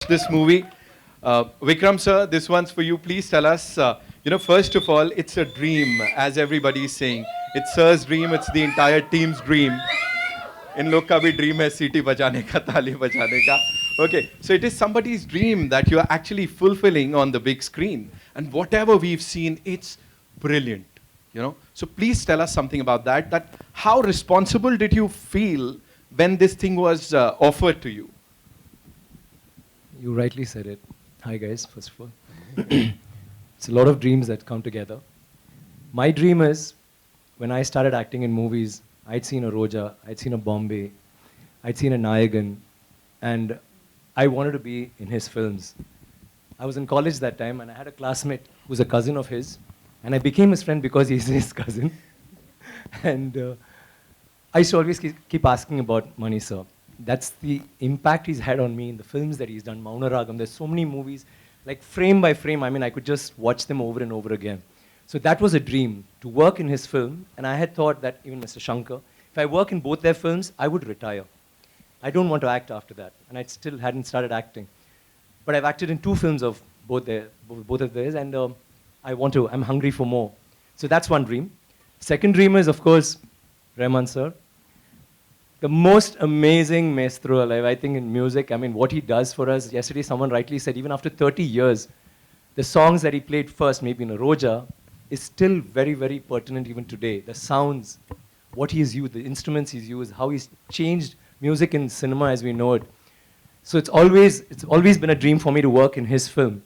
this movie. Vikram sir, this one's for you. Please tell us, first of all, it's a dream, as everybody is saying. It's sir's dream, it's the entire team's dream. इन लोग का भी dream है सीटी बजाने का ताली बजाने का okay so it is somebody's dream that you are actually fulfilling on the big screen and whatever we've seen it's brilliant so please tell us something about that how responsible did you feel when this thing was offered to you. You rightly said it. Hi guys, first of all. It's a lot of dreams that come together. My dream is, when I started acting in movies, I'd seen a Roja, I'd seen a Bombay, I'd seen a Nayagan, and I wanted to be in his films. I was in college that time, and I had a classmate who was a cousin of his, and I became his friend because he's his cousin. And I used to always keep asking about Mani sir. That's the impact he's had on me in the films that he's done. Mauna Ragam, there's so many movies, like frame by frame, I mean, I could just watch them over and over again. So that was a dream, to work in his film, and I had thought that, even Mr. Shankar, if I work in both their films, I would retire. I don't want to act after that, and I still hadn't started acting. But I've acted in 2 films of both of theirs, and I'm hungry for more. So that's one dream. Second dream is, of course, Rahman sir. The most amazing maestro alive, I think, in music. I mean, what he does for us. Yesterday, someone rightly said, even after 30 years, the songs that he played first, maybe in a Roja, is still very, very pertinent even today. The sounds, what he's used, the instruments he's used, how he's changed music in cinema as we know it. So it's always been a dream for me to work in his film.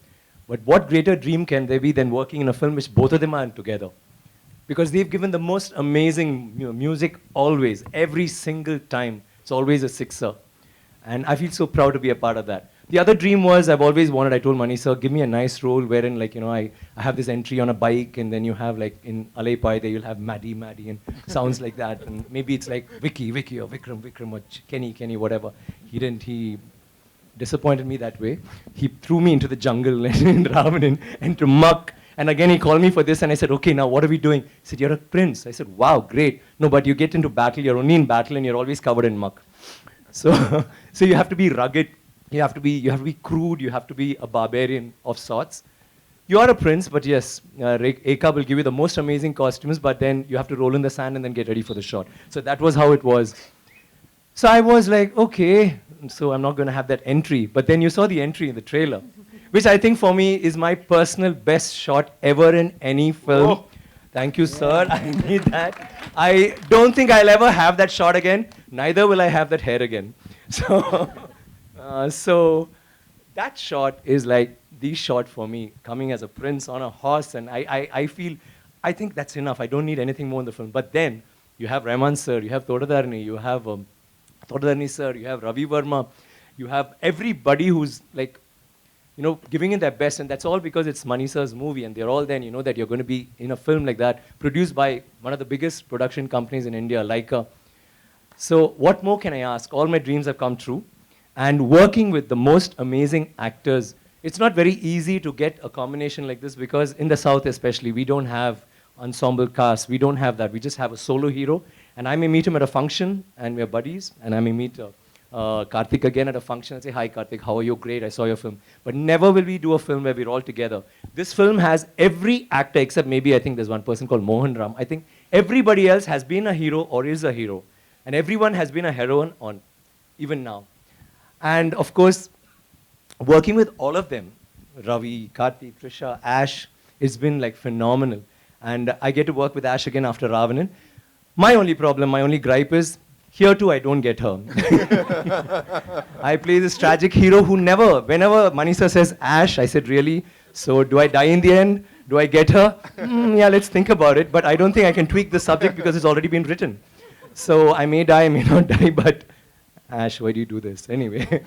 But what greater dream can there be than working in a film which both of them are in together? Because they've given the most amazing music always, every single time. It's always a sixer. And I feel so proud to be a part of that. The other dream was, I've always wanted, I told Mani sir, give me a nice role wherein, I have this entry on a bike, and then you have, in Alay Pai, there you'll have Maddie, and sounds like that. And maybe it's like Vicky, or Vikram, or Kenny, whatever. He disappointed me that way. He threw me into the jungle in Ravanan, into muck. And again, he called me for this, and I said, okay, now what are we doing? He said, you're a prince. I said, wow, great. No, but you get into battle, you're only in battle, and you're always covered in muck. So you have to be rugged. You have to be crude, you have to be a barbarian of sorts. You are a prince, but yes, Eka will give you the most amazing costumes, but then you have to roll in the sand and then get ready for the shot. So that was how it was. So I was like, okay, so I'm not going to have that entry. But then you saw the entry in the trailer, which I think for me is my personal best shot ever in any film. Oh. Thank you, sir. I need that. I don't think I'll ever have that shot again. Neither will I have that hair again. So that shot is like the shot for me, coming as a prince on a horse, and I think that's enough. I don't need anything more in the film. But then you have Rahman sir, you have Thodadarni, you have Thodadarni sir, you have Ravi Verma, you have everybody who's giving it their best, and that's all because it's Mani sir's movie, and they're all then, that you're going to be in a film like that, produced by one of the biggest production companies in India, Leica. So what more can I ask? All my dreams have come true. And working with the most amazing actors, it's not very easy to get a combination like this because in the South especially, we don't have ensemble cast. We don't have that. We just have a solo hero. And I may meet him at a function, and we're buddies. And I may meet Karthik again at a function and say, hi Karthik, how are you? Great, I saw your film. But never will we do a film where we're all together. This film has every actor, except maybe I think there's one person called Mohan Ram. I think everybody else has been a hero or is a hero. And everyone has been a heroine on, even now. And of course, working with all of them, Ravi, Karthi, Trisha, Ash, it's been phenomenal. And I get to work with Ash again after Ravanan. My only problem, my only gripe is, here too I don't get her. I play this tragic hero who whenever Mani sir says Ash, I said, really? So do I die in the end? Do I get her? Yeah, let's think about it. But I don't think I can tweak the subject because it's already been written. So I may die, I may not die, but Ash, why do you do this? Anyway,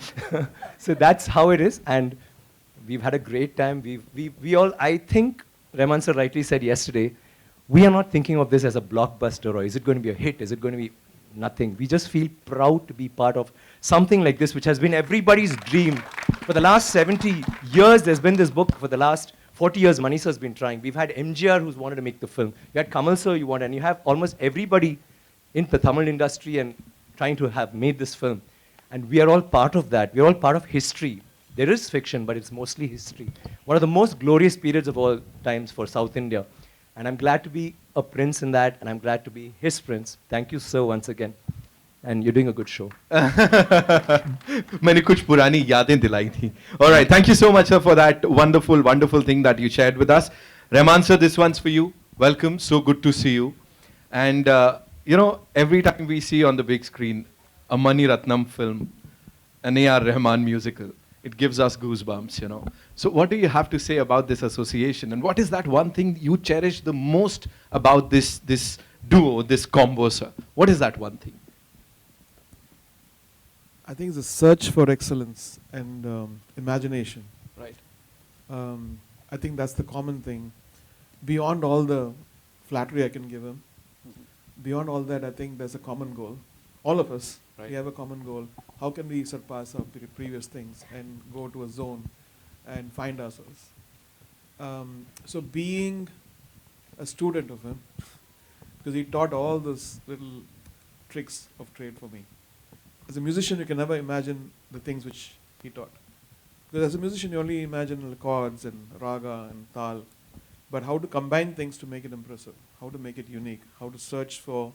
so that's how it is, and we've had a great time. We all, I think, Rahman sir rightly said yesterday, we are not thinking of this as a blockbuster, or is it going to be a hit? Is it going to be nothing? We just feel proud to be part of something like this, which has been everybody's dream. For the last 70 years, there's been this book. For the last 40 years, Mani sir's been trying. We've had MGR who's wanted to make the film. You had Kamal sir, and you have almost everybody in the Tamil industry and trying to have made this film. And we are all part of that. We are all part of history. There is fiction, but it's mostly history. One of the most glorious periods of all times for South India. And I'm glad to be a prince in that, and I'm glad to be his prince. Thank you, sir, once again. And you're doing a good show. मैंने कुछ पुरानी यादें दिलाई थी. All right, thank you so much, sir, for that wonderful, wonderful thing that you shared with us. Rahman, sir, this one's for you. Welcome, so good to see you. And you know, every time we see on the big screen a Mani Ratnam film, an AR Rahman musical, it gives us goosebumps, you know. So what do you have to say about this association? And what is that one thing you cherish the most about this duo, this combo, sir? What is that one thing? I think it's a search for excellence and imagination. Right. I think that's the common thing. Beyond all the flattery I can give him, beyond all that, I think there's a common goal. All of us, Right. we have a common goal. How can we surpass our previous things and go to a zone and find ourselves? So being a student of him, because he taught all those little tricks of trade for me. As a musician, you can never imagine the things which he taught. Because as a musician, you only imagine the chords and raga and tal. But how to combine things to make it impressive, how to make it unique, how to search for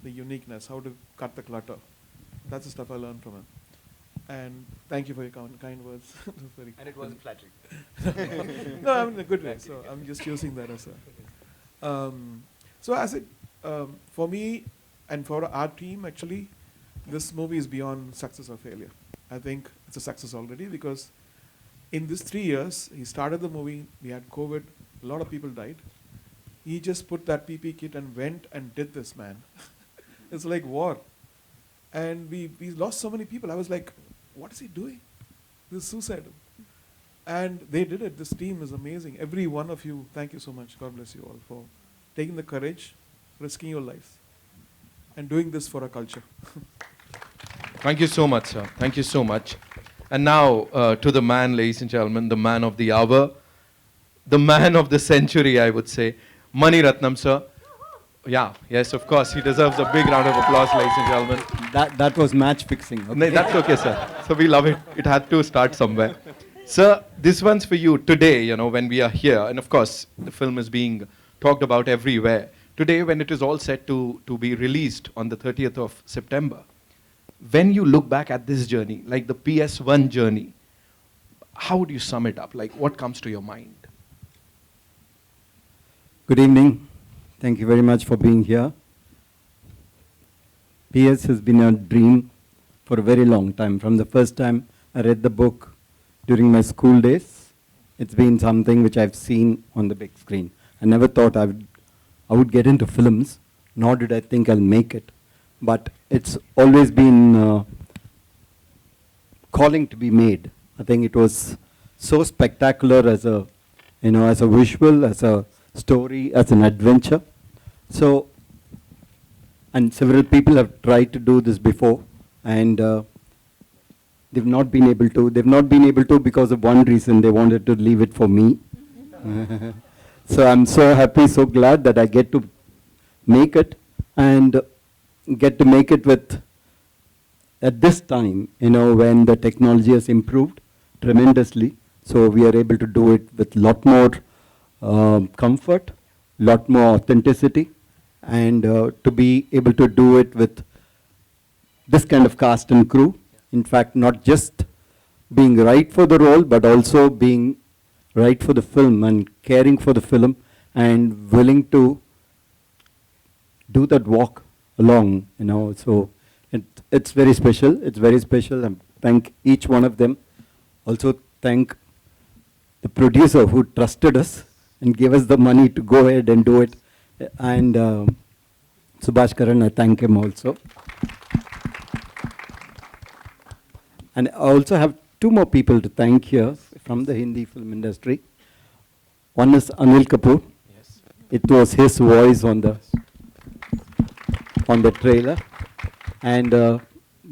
the uniqueness, how to cut the clutter. That's the stuff I learned from him. And thank you for your kind words. It was very And it wasn't flattering. no, I mean in a good way. So I'm just using that as a. So as it, for me and for our team, actually, this movie is beyond success or failure. I think it's a success already because in these 3 years, he started the movie, we had COVID, a lot of people died. He just put that PP kit and went and did this, man. It's like war. And we lost so many people. I was like, what is he doing? This is suicidal. And they did it. This team is amazing. Every one of you, thank you so much. God bless you all for taking the courage, risking your lives, and doing this for our culture. Thank you so much, sir. Thank you so much. And now to the man, ladies and gentlemen, the man of the hour, the man of the century, I would say, Mani Ratnam, sir. Yeah, yes, of course. He deserves a big round of applause, ladies and gentlemen. That was match fixing. Okay? No, that's okay, sir. So we love it. It had to start somewhere. Sir, this one's for you today, you know, when we are here. And of course, the film is being talked about everywhere. Today, when it is all set to be released on the 30th of September, when you look back at this journey, like the PS-1 journey, how would you sum it up? Like, what comes to your mind? Good evening. Thank you very much for being here. PS has been a dream for a very long time. From the first time I read the book during my school days, it's been something which I've seen on the big screen. I never thought I would get into films, nor did I think I'll make it. But it's always been calling to be made. I think it was so spectacular as a, as a visual, as a story, as an adventure. So, and several people have tried to do this before, and they've not been able to. They've not been able to because of one reason. They wanted to leave it for me. So I'm so happy, so glad that I get to make it, and get to make it with, at this time, when the technology has improved tremendously. So we are able to do it with a lot more comfort, lot more authenticity, and to be able to do it with this kind of cast and crew. In fact, not just being right for the role, but also being right for the film and caring for the film and willing to do that walk along, So it's very special. It's very special. And thank each one of them. Also thank the producer who trusted us and gave us the money to go ahead and do it. And Subhash Karan, I thank him also. And I also have two more people to thank here from the Hindi film industry. One is Anil Kapoor. Yes. It was his voice on the trailer. And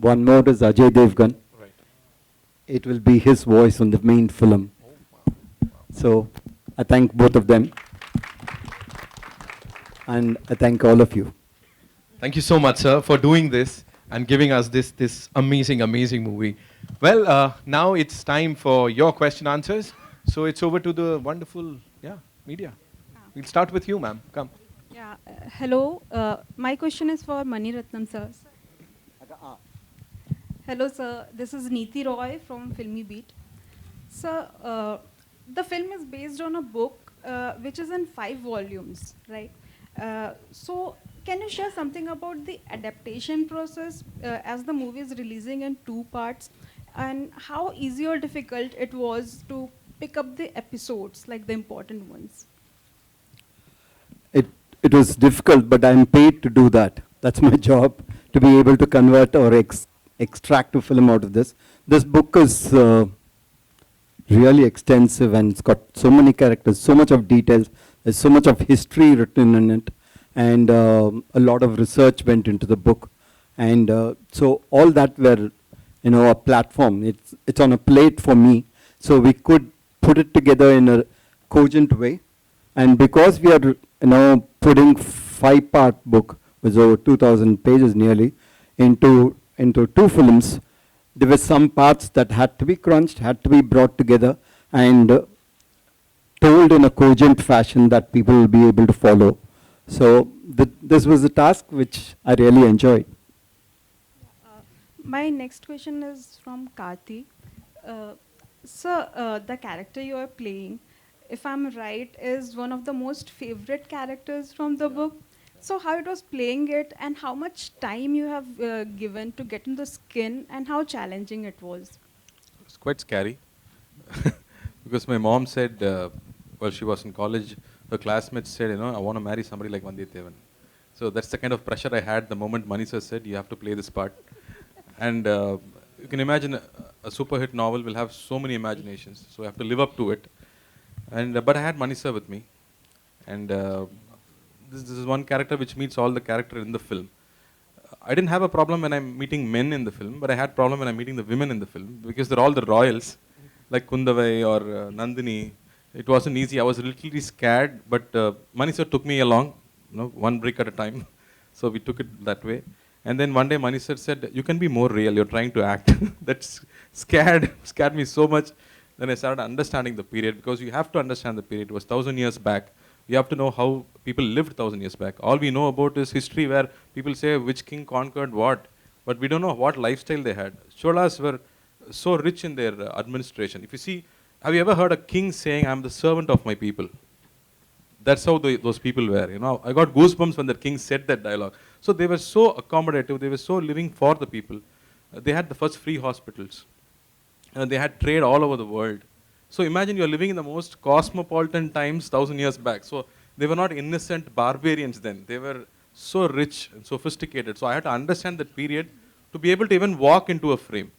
one more is Ajay Devgan. Right. It will be his voice on the main film. Oh, wow. So I thank both of them. And I thank all of you. Thank you so much, sir, for doing this. and giving us this amazing movie. Well, now it's time for your question answers. So it's over to the wonderful media. We'll start with you, ma'am. Come. Yeah, hello. My question is for Mani Ratnam sir. Hello, sir. This is Neeti Roy from Filmy Beat. Sir, the film is based on a book which is in 5 volumes, right? So, can you share something about the adaptation process as the movie is releasing in 2 parts, and how easy or difficult it was to pick up the episodes, like the important ones? It was difficult, but I'm paid to do that. That's my job, to be able to convert or extract a film out of this. This book is really extensive, and it's got so many characters, so much of details, there's so much of history written in it, and a lot of research went into the book. And so all that were, a platform. It's on a plate for me, so we could put it together in a cogent way. And because we are, putting 5-part book, with over 2,000 pages nearly, into 2 films, there were some parts that had to be crunched, had to be brought together, and told in a cogent fashion that people will be able to follow. So this was a task which I really enjoyed. My next question is from Karthi. Sir, the character you are playing, if I'm right, is one of the most favorite characters from the book. So how it was playing it, and how much time you have given to get in the skin, and how challenging it was? It's quite scary because my mom said, while she was in college, her classmates said, I want to marry somebody like Vandiyathevan. So that's the kind of pressure I had the moment Mani sir said, you have to play this part. And you can imagine a super hit novel will have so many imaginations, so I have to live up to it. And but I had Mani sir with me, and this is one character which meets all the character in the film. I didn't have a problem when I'm meeting men in the film, but I had problem when I'm meeting the women in the film, because they're all the royals, like Kundavai or Nandini. It wasn't easy. I was literally scared, but Mani sir took me along, one brick at a time. So we took it that way. And then one day Mani sir said, you can be more real, you're trying to act. That's scared me so much. Then I started understanding the period, because you have to understand the period. It was 1,000 years back. You have to know how people lived 1,000 years back. All we know about is history, where people say which king conquered what, but we don't know what lifestyle they had. Cholas were so rich in their administration. If you see, have you ever heard a king saying, I'm the servant of my people? That's how those people were. I got goosebumps when the king said that dialogue. So they were so accommodative. They were so living for the people. They had the first free hospitals. They had trade all over the world. So imagine you're living in the most cosmopolitan times 1,000 years back. So they were not innocent barbarians then. They were so rich and sophisticated. So I had to understand that period to be able to even walk into a frame.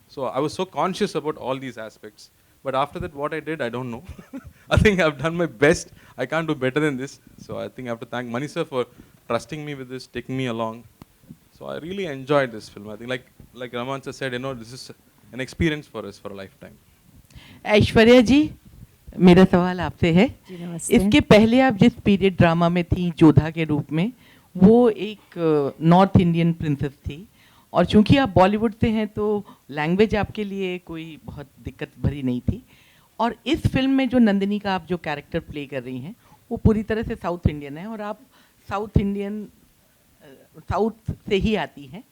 So I was so conscious about all these aspects. But after that, what I did, I don't know. I think I've done my best. I can't do better than this. So I think I have to thank Mani sir for trusting me with this, taking me along. So I really enjoyed this film. I think like Rahman sir said, this is an experience for us for a lifetime. Aishwarya जी, मेरा सवाल आपसे है। इसके पहले आप जिस period drama में थी जोधा के रूप में, वो एक नॉर्थ इंडियन प्रिंसेस थी, और चूंकि आप बॉलीवुड से हैं तो लैंग्वेज आपके लिए कोई बहुत दिक्कत भरी नहीं थी, और इस फिल्म में जो नंदिनी का आप जो कैरेक्टर प्ले कर रही हैं वो पूरी तरह से साउथ इंडियन है, और आप साउथ से ही आती हैं।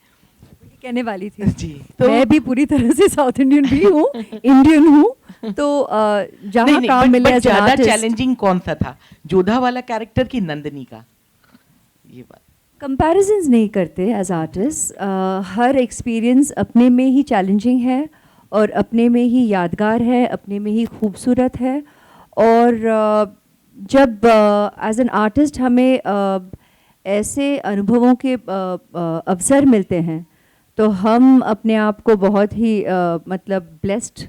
कहने वाली थी जी, तो मैं भी पूरी तरह से साउथ इंडियन भी हूँ, इंडियन हूँ, तो जहाँ काम मिले as an ज़्यादा artist, चैलेंजिंग कौन सा था, जोधा वाला कैरेक्टर की नंदिनी का? ये बात कंपैरिजंस नहीं करते एज आर्टिस्ट। हर एक्सपीरियंस अपने में ही चैलेंजिंग है और अपने में ही यादगार है, अपने में ही खूबसूरत है। और जब एज एन आर्टिस्ट हमें ऐसे अनुभवों के अवसर मिलते हैं तो हम अपने आप को बहुत ही मतलब blessed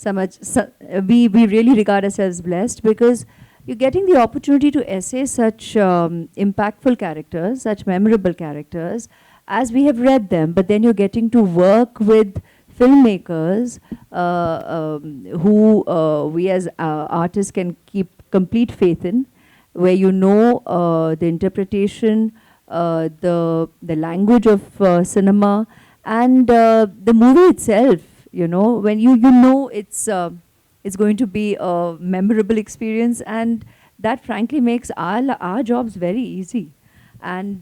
we really regard ourselves blessed, because you're getting the opportunity to essay such impactful characters, such memorable characters as we have read them, but then you're getting to work with filmmakers who we as artists can keep complete faith in, where the interpretation, the language of cinema, and the movie itself. You know, when you know it's going to be a memorable experience, and that frankly makes our jobs very easy. And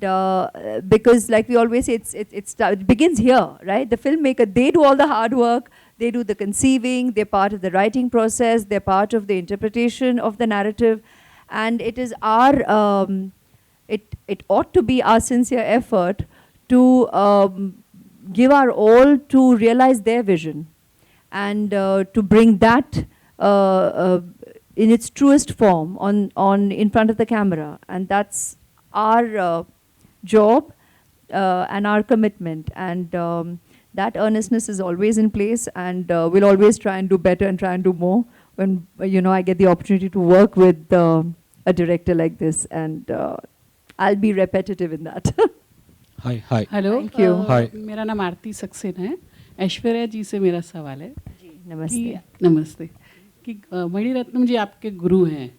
because, like we always say, it begins here, right? The filmmaker, they do all the hard work, they do the conceiving, they're part of the writing process, they're part of the interpretation of the narrative, and it is our, it ought to be our sincere effort to give our all to realize their vision, and to bring that in its truest form on in front of the camera. And that's our job and our commitment, and that earnestness is always in place, and we'll always try and do better and try and do more when I get the opportunity to work with a director like this, and I'll be repetitive in that. Hi. Hello, Thank you. Hi. मेरा नाम आरती सक्सेना है। ऐश्वर्या जी से मेरा सवाल है। नमस्ते। नमस्ते। कि मणिरत्नम जी आपके गुरु हैं।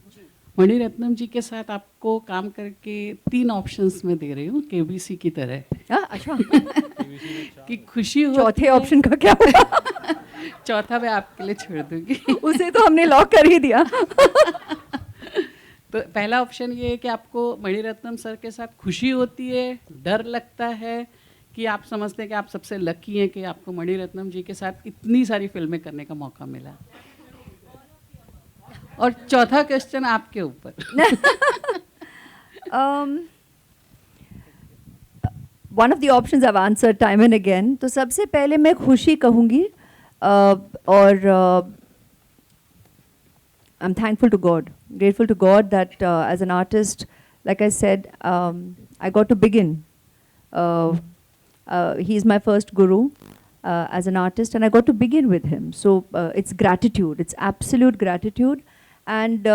मणिरत्नम जी के साथ आपको काम करके 3 ऑप्शंस में दे रही हूँ, केबीसी की तरह। अच्छा। कि खुशी हो। चौथे ऑप्शन का क्या होगा? चौथा मैं आपके लिए छोड़ दूंगी। उसे तो हमने लॉक कर ही दिया। तो पहला ऑप्शन ये है कि आपको मणिरत्नम सर के साथ खुशी होती है, डर लगता है, कि आप समझते हैं कि आप सबसे लकी हैं कि आपको मणिरत्नम जी के साथ इतनी सारी फिल्में करने का मौका मिला। और चौथा क्वेश्चन आपके ऊपर। One of the options I've answered time and again. तो सबसे पहले मैं खुशी कहूँगी, और I'm thankful to God, grateful to God that as an artist, like I said, I got to begin. He's my first guru as an artist, and I got to begin with him. So it's gratitude, it's absolute gratitude, and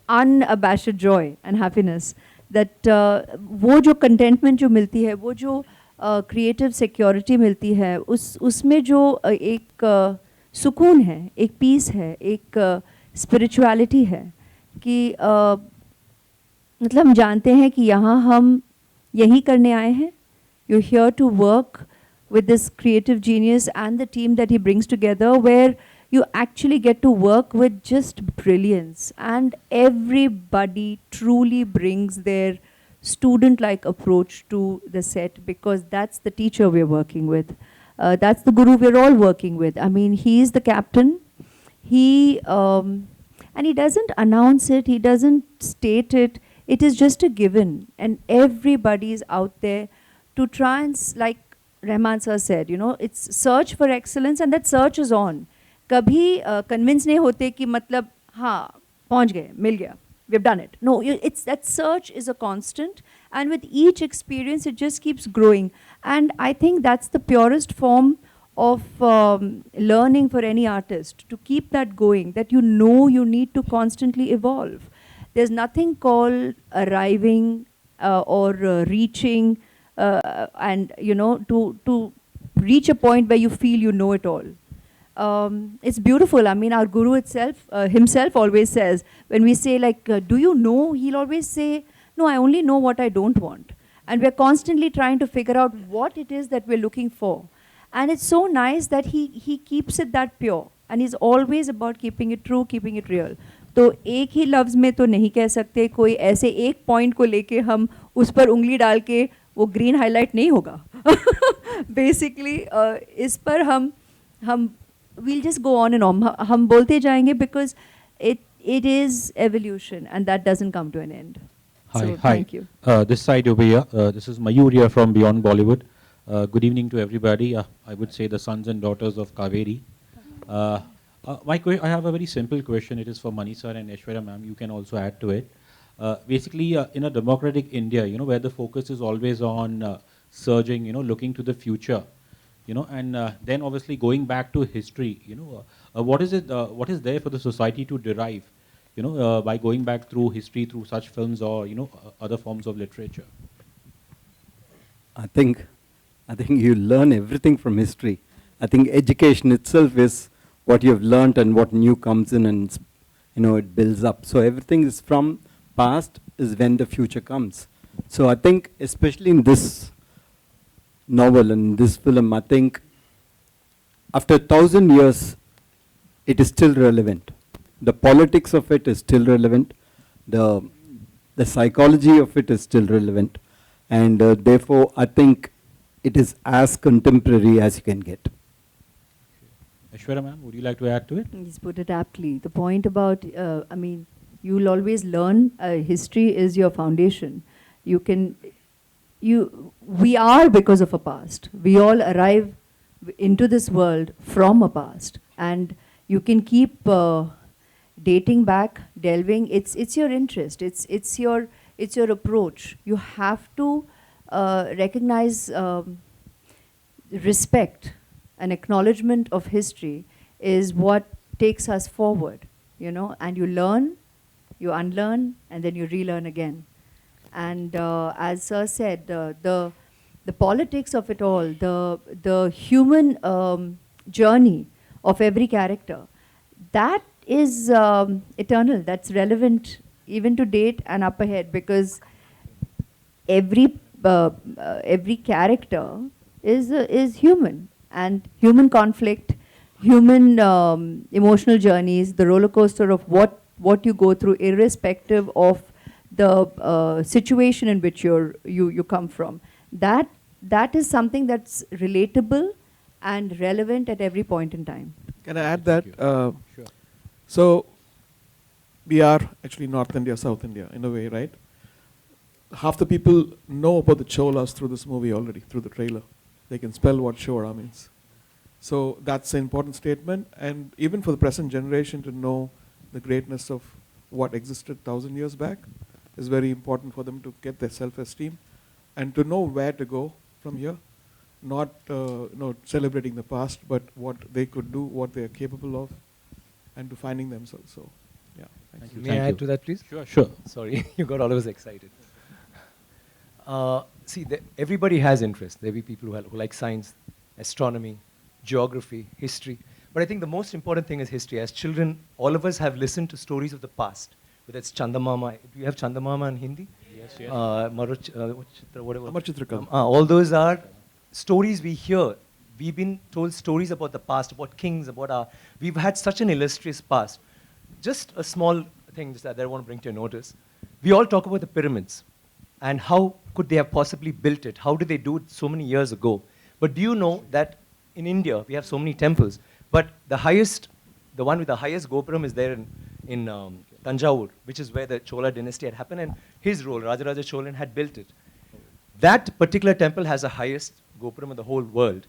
unabashed joy and happiness. That वो जो contentment जो मिलती है, वो जो creative security मिलती है, उसमें जो एक सुकून है, एक peace है, एक spirituality है, कि मतलब हम जानते हैं कि यहाँ हम यही करने आए हैं. You're here to work with this creative genius and the team that he brings together, where you actually get to work with just brilliance, and everybody truly brings their student-like approach to the set, because that's the teacher we're working with. That's the guru we're all working with. I mean, he's the captain. And he doesn't announce it, he doesn't state it, it is just a given. And everybody is out there to try and, like Rahman sir said, it's search for excellence, and that search is on. कभी convince नहीं होते कि मतलब हाँ पहुँच गए, मिल गया, we've done it. No, it's that search is a constant, and with each experience it just keeps growing. And I think that's the purest form of learning for any artist, to keep that going, that you need to constantly evolve. There's nothing called arriving or reaching and to reach a point where you feel you know it all. It's beautiful. I mean, our guru himself always says, when we say like, do you know? He'll always say, no, I only know what I don't want. And we're constantly trying to figure out what it is that we're looking for. And it's so nice that he keeps it that pure. And he's always about keeping it true, keeping it real. तो एक ही लफ्ज़ में तो नहीं कह सकते, कोई ऐसे एक पॉइंट को लेके हम उस पर उंगली डाल के वो ग्रीन हाईलाइट नहीं होगा. बेसिकली इस पर हम we'll just go on and on. हम बोलते जाएंगे, because it is evolution, and that doesn't come to an end. Hi. Thank you. This side over here. This is Mayur here from Beyond Bollywood. Good evening to everybody. I would say the sons and daughters of Kaveri. I have a very simple question. It is for Mani sir and Aishwarya ma'am. You can also add to it. Basically, in a democratic India, where the focus is always on surging, looking to the future, and then obviously going back to history, what is there for the society to derive, by going back through history, through such films or, other forms of literature? I think you learn everything from history. I think education itself is what you have learned, and what new comes in, and it builds up. So everything is from past is when the future comes. So I think, especially in this novel and this film, I think after 1,000 years, it is still relevant. The politics of it is still relevant. The psychology of it is still relevant. And therefore, I think it is as contemporary as you can get. Aishwarya ma'am, would you like to add to it? He's put it aptly. The point about, you'll always learn, history is your foundation. We are because of a past. We all arrive into this world from a past. And you can keep dating back, delving. It's your interest. It's your approach. You have to recognize respect. An acknowledgement of history is what takes us forward, and you learn, you unlearn, and then you relearn again. And as Sir said, the politics of it all, the human journey of every character, that is eternal, that's relevant even to date and up ahead, because every character is human. And human conflict, human emotional journeys, the roller coaster of what you go through, irrespective of the situation in which you come from. That is something that's relatable and relevant at every point in time. Can I add that? Sure. So we are actually North India, South India in a way, right? Half the people know about the Cholas through this movie already, through the trailer. They can spell what Chora means. So that's an important statement. And even for the present generation to know the greatness of what existed 1,000 years back is very important for them to get their self-esteem and to know where to go from here. Not celebrating the past, but what they could do, what they are capable of, and to finding themselves. So, yeah. Thank you. May I add to that, please? Sure. Sorry, you got all of us excited. Everybody has interest. There will be people who like science, astronomy, geography, history. But I think the most important thing is history. As children, all of us have listened to stories of the past. Whether it's Chandamama. Do you have Chandamama in Hindi? Yes. Amar Chitrakam. All those are stories we hear. We've been told stories about the past, about kings, we've had such an illustrious past. Just a small thing that I want to bring to your notice. We all talk about the pyramids and how could they have possibly built it? How did they do it so many years ago? But do you know that in India, we have so many temples, but the one with the highest Gopuram is there in Tanjavur, which is where the Chola dynasty had happened, and his role, Rajaraja Cholan, had built it. That particular temple has the highest Gopuram in the whole world.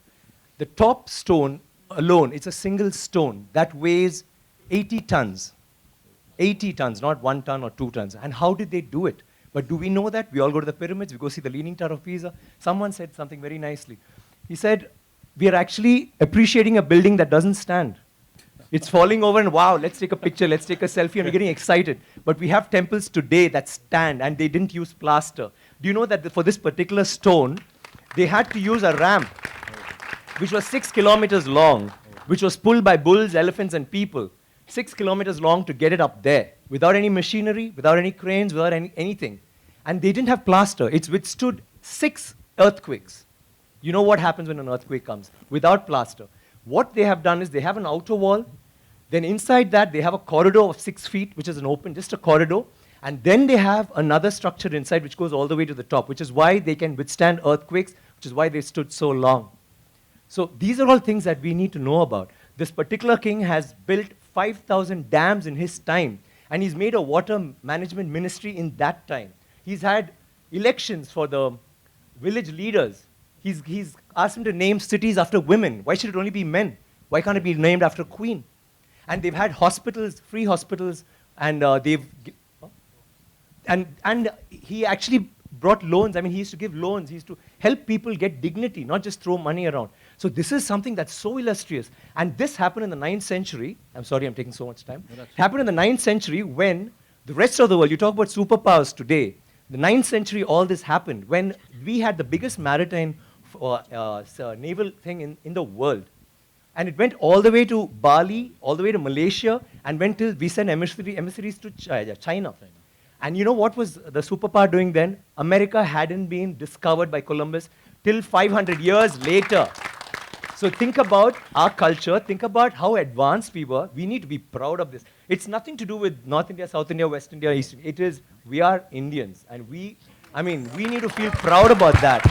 The top stone alone, it's a single stone that weighs 80 tons. 80 tons, not 1 ton or 2 tons. And how did they do it? But do we know that? We all go to the pyramids, we go see the Leaning Tower of Pisa. Someone said something very nicely. He said, we are actually appreciating a building that doesn't stand. It's falling over and wow, let's take a picture, let's take a selfie, and we're getting excited. But we have temples today that stand and they didn't use plaster. Do you know that for this particular stone, they had to use a ramp, which was 6 kilometers long, which was pulled by bulls, elephants, and people. 6 kilometers long to get it up there, without any machinery, without any cranes, without anything. And they didn't have plaster. It's withstood 6 earthquakes. You know what happens when an earthquake comes? Without plaster. What they have done is they have an outer wall, then inside that they have a corridor of 6 feet, which is an open, just a corridor, and then they have another structure inside which goes all the way to the top, which is why they can withstand earthquakes, which is why they stood so long. So these are all things that we need to know about. This particular king has built 5,000 dams in his time, and he's made a water management ministry in that time. He's had elections for the village leaders. He's asked them to name cities after women. Why should it only be men? Why can't it be named after a queen? And they've had hospitals, free hospitals, and and he actually brought loans. I mean, he used to give loans. He used to help people get dignity, not just throw money around. So this is something that's so illustrious. And this happened in the 9th century. I'm sorry I'm taking so much time. It happened in the 9th century when the rest of the world, you talk about superpowers today, the 9th century all this happened when we had the biggest maritime naval thing in the world. And it went all the way to Bali, all the way to Malaysia, and went till we sent emissaries to China. And you know what was the superpower doing then? America hadn't been discovered by Columbus till 500 years later. So think about our culture, think about how advanced we were. We need to be proud of this. It's nothing to do with North India, South India, West India, East India. It is, we are Indians. And we need to feel proud about that.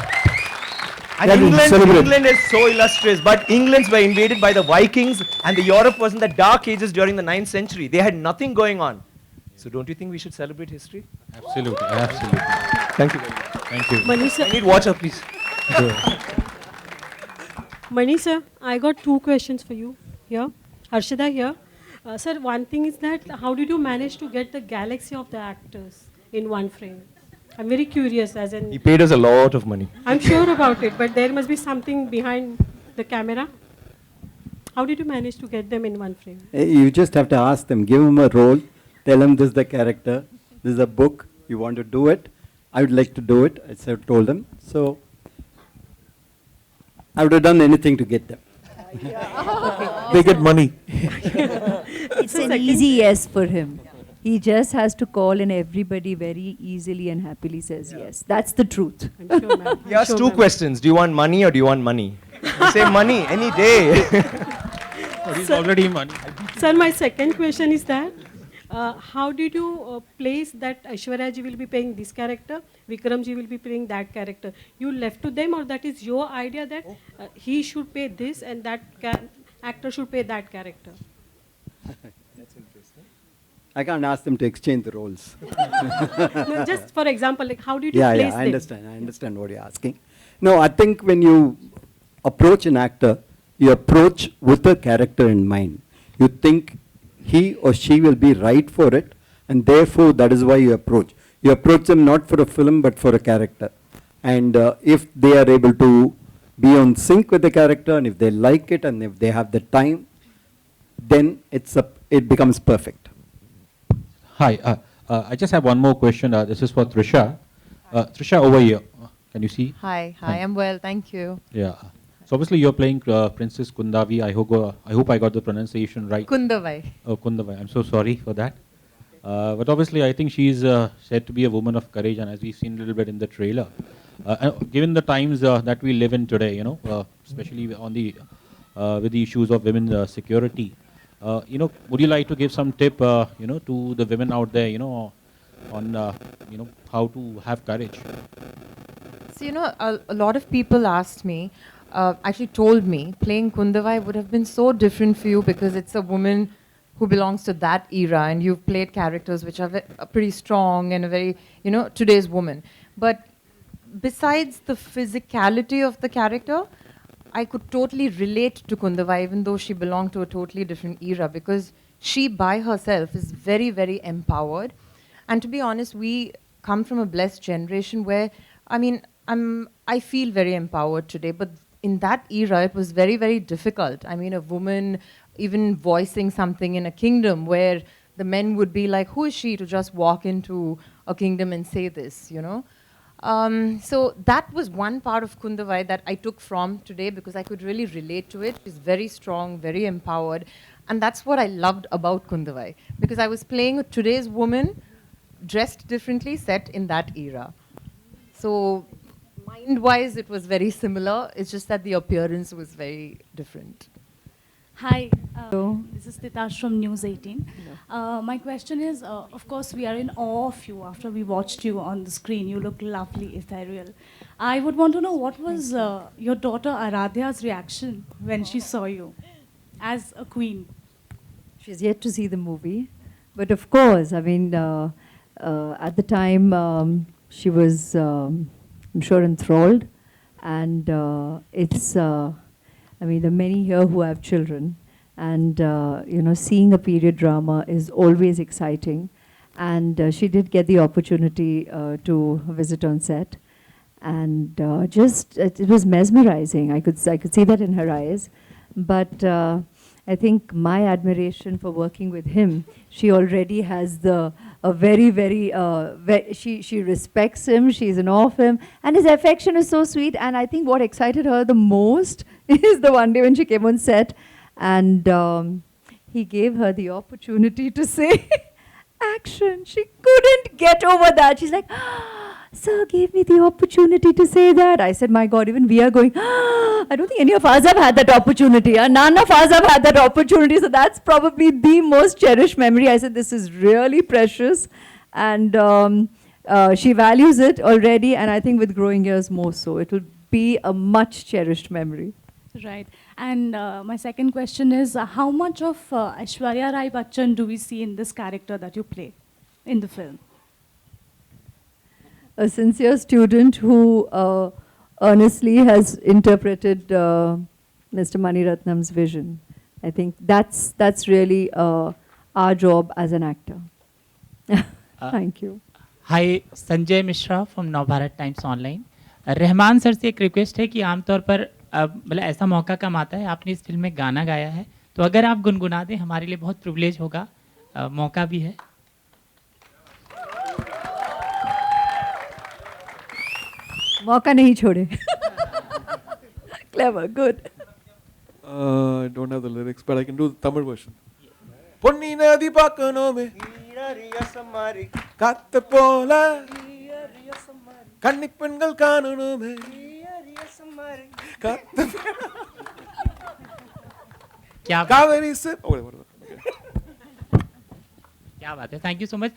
And England is so illustrious, but Englands were invaded by the Vikings, and the Europe was in the dark ages during the 9th century. They had nothing going on. So don't you think we should celebrate history? Absolutely, absolutely. Thank you. Thank you. Mani sir, I need water, please. Mani sir, I got 2 questions for you here. Harshada here. Sir, one thing is that how did you manage to get the galaxy of the actors in one frame? I'm very curious, as in... He paid us a lot of money. I'm sure about it, but there must be something behind the camera. How did you manage to get them in one frame? You just have to ask them, give them a role, tell them this is the character, this is a book, you want to do it, I would like to do it, as I told them. So, I would have done anything to get them. They get money. It's an easy yes for him. He just has to call and everybody very easily and happily says yes. That's the truth. I'm sure, ma'am. He asked 2 questions. Do you want money or do you want money? You say money any day. He's already money. Sir, my second question is that how did you place that Aishwarya ji will be playing this character, Vikram ji will be playing that character? You left to them, or that is your idea that he should play this and that actor should play that character? That's interesting. I can't ask them to exchange the roles. No, just for example, like how did you Yeah, place I them? understand what you're asking. No, I think when you approach an actor, you approach with a character in mind. You think he or she will be right for it, and therefore that is why you approach. You approach them not for a film but for a character. And if they are able to be on sync with the character, and if they like it, and if they have the time, then it becomes perfect. Hi, I just have one more question. This is for Trisha. Trisha, over here. Can you see? Hi, I'm well, thank you. Yeah. So obviously you're playing Princess Kundavi. I hope I got the pronunciation right. Kundavai. Oh, Kundavai. I'm so sorry for that. But obviously I think she's said to be a woman of courage, and as we've seen a little bit in the trailer. Given the times that we live in today, especially on with the issues of women's security, would you like to give some tip, to the women out there, on, how to have courage? So, a lot of people asked me, actually told me, playing Kundavai would have been so different for you because it's a woman who belongs to that era, and you've played characters which are pretty strong and a very, today's woman. But besides the physicality of the character, I could totally relate to Kundavai, even though she belonged to a totally different era, because she by herself is very, very empowered. And to be honest, we come from a blessed generation where, I feel very empowered today, but in that era, it was very, very difficult. A woman even voicing something in a kingdom where the men would be like, who is she to just walk into a kingdom and say this, So that was one part of Kundavai that I took from today because I could really relate to it. She's very strong, very empowered. And that's what I loved about Kundavai, because I was playing today's woman dressed differently, set in that era. So mind-wise, it was very similar. It's just that the appearance was very different. Hi, this is Titash from News 18. My question is, of course, we are in awe of you after we watched you on the screen. You look lovely, ethereal. I would want to know what was your daughter Aradhya's reaction when she saw you as a queen? She's yet to see the movie. But of course, at the time, she was, I'm sure, enthralled. And there are many here who have children. And, seeing a period drama is always exciting. And she did get the opportunity to visit on set. And it was mesmerizing. I could see that in her eyes. But I think my admiration for working with him, she already has she respects him, she's in awe of him, and his affection is so sweet. And I think what excited her the most is the one day when she came on set, and he gave her the opportunity to say, action. She couldn't get over that. She's like, sir gave me the opportunity to say that. I said, my God, even we are going, I don't think any of us have had that opportunity. None of us have had that opportunity. So that's probably the most cherished memory. I said, this is really precious. And she values it already. And I think with growing years more so. It will be a much cherished memory. Right. And my second question is, how much of Aishwarya Rai Bachchan do we see in this character that you play in the film? A sincere student who earnestly has interpreted Mr. Mani Ratnam's vision. I think that's really our job as an actor. Thank you. Hi, Sanjay Mishra from Navbharat Times Online. Rahman sir से एक request है कि आमतौर पर मतलब ऐसा मौका कम आता है, आपने इस फिल्म में गाना गाया है, तो अगर आप गुनगुना दें हमारे लिए बहुत प्रिविलेज होगा, मौका भी है. मौका नहीं छोड़े. Clever, good. I don't have the lyrics, but I can do the Tamil version. Ponniyin nadi pakkanome katta pola kanni pengal kaananome katta क्या Kaveri se क्या बात है, thank you so much.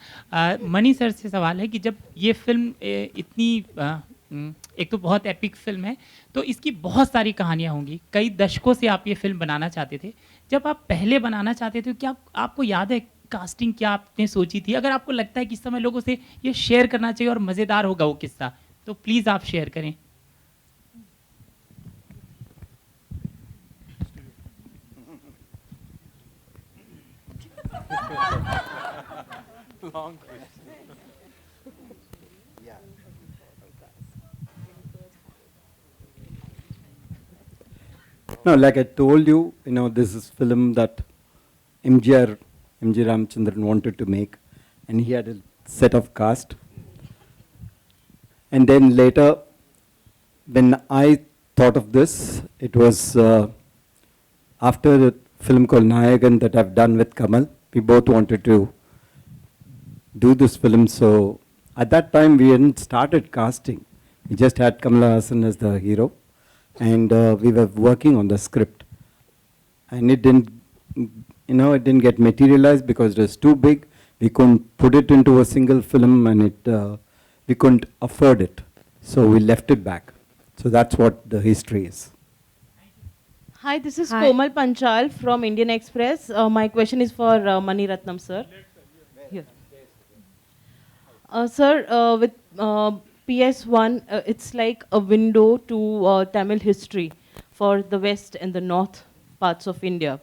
Money sir से सवाल है कि जब ये फिल्म इतनी एक तो बहुत एपिक फिल्म है, तो इसकी बहुत सारी कहानियाँ होंगी, कई दशकों से आप ये फिल्म बनाना चाहते थे. जब आप पहले बनाना चाहते थे, क्या आपको याद है कास्टिंग क्या आपने सोची थी? अगर आपको लगता है कि इस समय लोगों से ये शेयर करना चाहिए और मज़ेदार होगा वो किस्सा, तो प्लीज़ आप शेयर करें. Long question. No, like I told you, this is film that MG Ramchandran wanted to make, and he had a set of cast. And then later, when I thought of this, it was after a film called Nayagan that I've done with Kamal. We both wanted to do this film, so at that time we hadn't started casting. We just had Kamal Hassan as the hero, and we were working on the script. And it didn't, it didn't get materialized because it was too big. We couldn't put it into a single film, and we couldn't afford it. So we left it back. So that's what the history is. Hi, this is Komal Panchal from Indian Express. My question is for Mani Ratnam, sir. Here. Sir, with PS-1, it's like a window to Tamil history for the west and the north parts of India.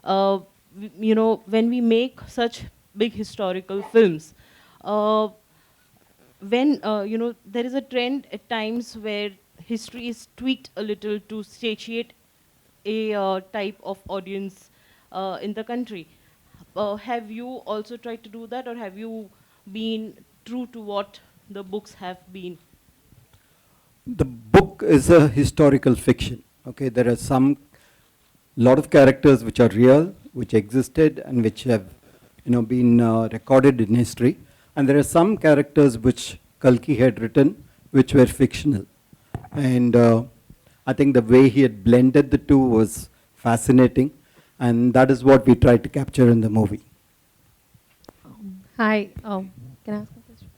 When we make such big historical films, when there is a trend at times where history is tweaked a little to satiate a type of audience in the country. Have you also tried to do that, or have you been true to what the books have been? The book is a historical fiction. Okay, there are lot of characters which are real, which existed, and which have been recorded in history. And there are some characters which Kalki had written, which were fictional. And I think the way he had blended the two was fascinating, and that is what we tried to capture in the movie. Hi, can I ask a question?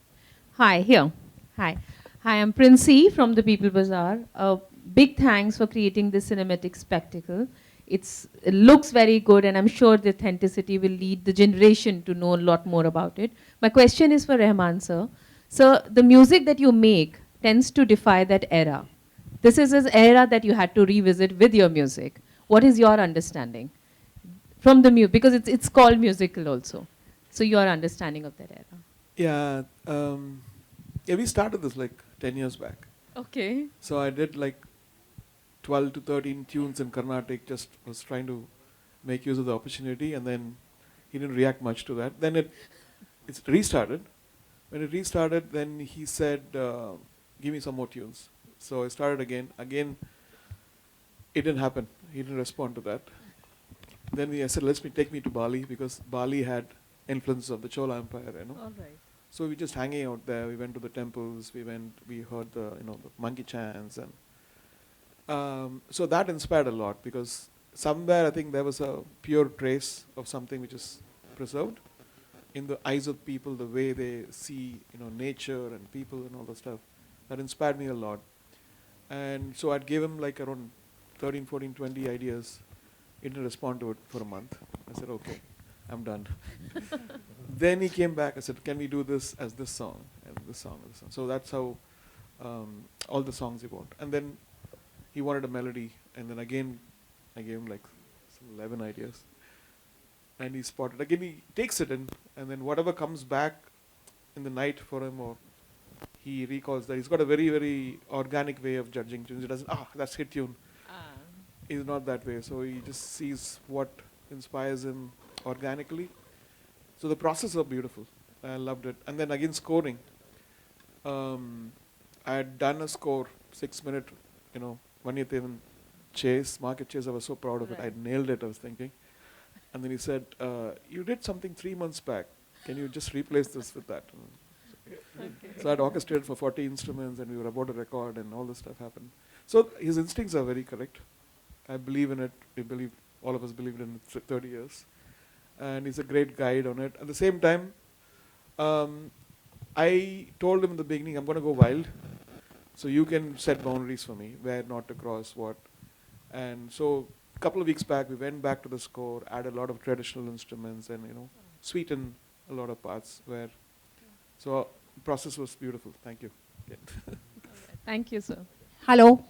Hi, here. Hi, I'm Princey from the People Bazaar. Big thanks for creating this cinematic spectacle. It looks very good, and I'm sure the authenticity will lead the generation to know a lot more about it. My question is for Rahman, sir. Sir, the music that you make tends to defy that era. This is an era that you had to revisit with your music. What is your understanding from the music? Because it's called musical also. So your understanding of that era. Yeah, we started this like 10 years back. Okay. So I did like 12 to 13 tunes in Carnatic, just was trying to make use of the opportunity, and then he didn't react much to that. Then it's restarted. When it restarted, then he said, give me some more tunes. So I started again. Again, it didn't happen. He didn't respond to that. Then I said, take me to Bali, because Bali had influence of the Chola Empire, you know. All right. So we just hanging out there. We went to the temples. We heard the the monkey chants, and so that inspired a lot because somewhere I think there was a pure trace of something which is preserved in the eyes of people, the way they see nature and people and all the stuff. That inspired me a lot, and so I'd give him like around 13, 14, 20 ideas. He didn't respond to it for a month. I said, okay, I'm done. Then he came back. I said, can we do this as this song and this song and this song? So that's how all the songs he wanted. And then he wanted a melody. And then again, I gave him like 11 ideas. And he spotted. Again, he takes it in. And then whatever comes back in the night for him, or he recalls that. He's got a very, very organic way of judging tunes. He doesn't, that's hit tune. He's not that way. So he just sees what inspires him organically. So the process was beautiful. I loved it. And then again, scoring. I had done a score, 6-minute, Ponniyin chase, market chase. I was so proud of it. I nailed it, I was thinking. And then he said, you did something 3 months back. Can you just replace this with that? So I had orchestrated for 40 instruments and we were about to record and all this stuff happened. So his instincts are very correct. I believe in it. All of us believed in it for 30 years. And he's a great guide on it. At the same time, I told him in the beginning, I'm going to go wild. So you can set boundaries for me, where not to cross what. And so a couple of weeks back, we went back to the score, added a lot of traditional instruments and, sweeten a lot of parts so the process was beautiful. Thank you. Thank you, sir. Hello.